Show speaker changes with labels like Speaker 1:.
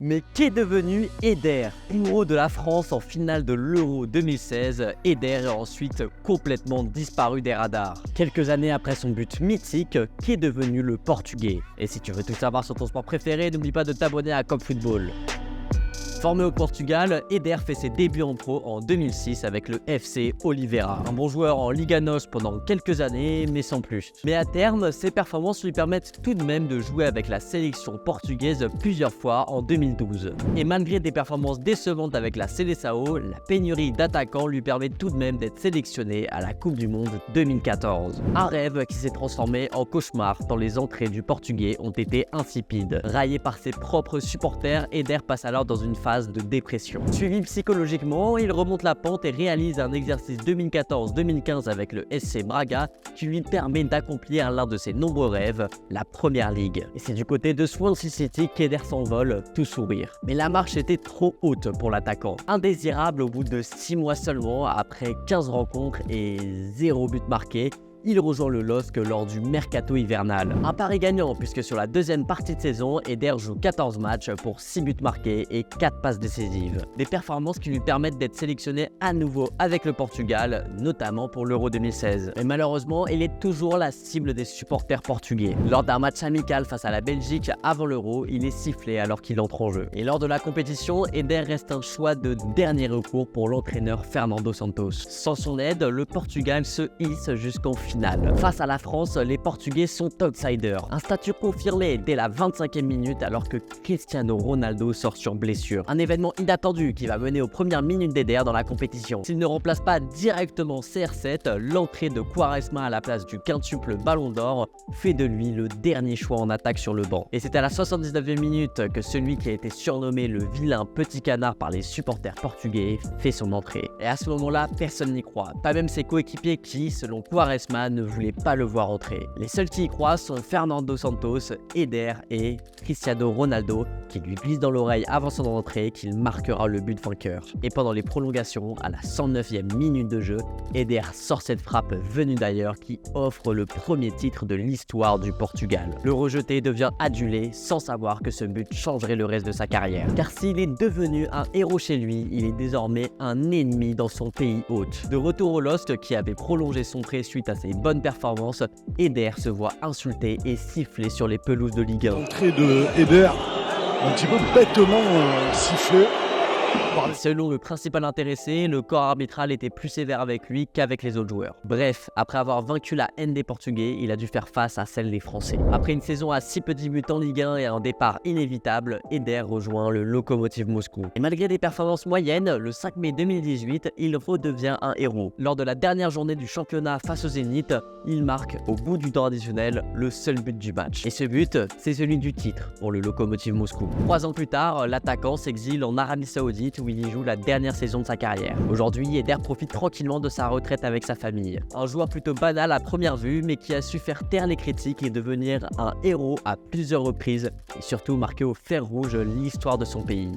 Speaker 1: Mais qu'est devenu Eder? Héros de la France en finale de l'Euro 2016, Eder est ensuite complètement disparu des radars. Quelques années après son but mythique, qu'est devenu le Portugais? Et si tu veux tout savoir sur ton sport préféré, n'oublie pas de t'abonner à Cop Football. Formé au Portugal, Eder fait ses débuts en pro en 2006 avec le FC Oliveira. Un bon joueur en Liga NOS pendant quelques années, mais sans plus. Mais à terme, ses performances lui permettent tout de même de jouer avec la sélection portugaise plusieurs fois en 2012. Et malgré des performances décevantes avec la Seleção, la pénurie d'attaquants lui permet tout de même d'être sélectionné à la Coupe du Monde 2014. Un rêve qui s'est transformé en cauchemar tant les entrées du Portugais ont été insipides. Raillé par ses propres supporters, Eder passe alors dans une phase de dépression. Suivi psychologiquement, il remonte la pente et réalise un exercice 2014-2015 avec le SC Braga qui lui permet d'accomplir l'un de ses nombreux rêves, la Première Ligue. Et c'est du côté de Swansea City qu'Eder s'envole, tout sourire. Mais la marche était trop haute pour l'attaquant. Indésirable au bout de 6 mois seulement, après 15 rencontres et 0 but marqué, il rejoint le LOSC lors du mercato hivernal. Un pari gagnant puisque sur la deuxième partie de saison, Eder joue 14 matchs pour 6 buts marqués et 4 passes décisives. Des performances qui lui permettent d'être sélectionné à nouveau avec le Portugal, notamment pour l'Euro 2016. Mais malheureusement, il est toujours la cible des supporters portugais. Lors d'un match amical face à la Belgique avant l'Euro, il est sifflé alors qu'il entre en jeu. Et lors de la compétition, Eder reste un choix de dernier recours pour l'entraîneur Fernando Santos. Sans son aide, le Portugal se hisse jusqu'en finale. Face à la France, les Portugais sont outsiders. Un statut confirmé dès la 25e minute alors que Cristiano Ronaldo sort sur blessure. Un événement inattendu qui va mener aux premières minutes d'Eder dans la compétition. S'il ne remplace pas directement CR7, l'entrée de Quaresma à la place du quintuple Ballon d'Or fait de lui le dernier choix en attaque sur le banc. Et c'est à la 79e minute que celui qui a été surnommé le vilain petit canard par les supporters portugais fait son entrée. Et à ce moment-là, personne n'y croit. Pas même ses coéquipiers qui, selon Quaresma, ne voulait pas le voir entrer. Les seuls qui y croient sont Fernando Santos, Eder et Cristiano Ronaldo qui lui glisse dans l'oreille avant son entrée qu'il marquera le but vainqueur. Et pendant les prolongations, à la 109e minute de jeu, Eder sort cette frappe venue d'ailleurs qui offre le premier titre de l'histoire du Portugal. Le rejeté devient adulé sans savoir que ce but changerait le reste de sa carrière. Car s'il est devenu un héros chez lui, il est désormais un ennemi dans son pays hôte. De retour au LOSC qui avait prolongé son prêt suite à ses bonnes performances, Eder se voit insulté et sifflé sur les pelouses de Ligue 1.
Speaker 2: L'entrée de Eder, un petit peu bêtement sifflé.
Speaker 1: Selon le principal intéressé, le corps arbitral était plus sévère avec lui qu'avec les autres joueurs. Bref, après avoir vaincu la haine des Portugais, il a dû faire face à celle des Français. Après une saison à 6 petits buts en Ligue 1 et un départ inévitable, Eder rejoint le Lokomotiv Moscou. Et malgré des performances moyennes, le 5 mai 2018, il redevient un héros. Lors de la dernière journée du championnat face au Zénith, il marque, au bout du temps additionnel, le seul but du match. Et ce but, c'est celui du titre pour le Lokomotiv Moscou. 3 ans plus tard, l'attaquant s'exile en Arabie Saoudite où il y joue la dernière saison de sa carrière. Aujourd'hui, Eder profite tranquillement de sa retraite avec sa famille. Un joueur plutôt banal à première vue, mais qui a su faire taire les critiques et devenir un héros à plusieurs reprises, et surtout marquer au fer rouge l'histoire de son pays.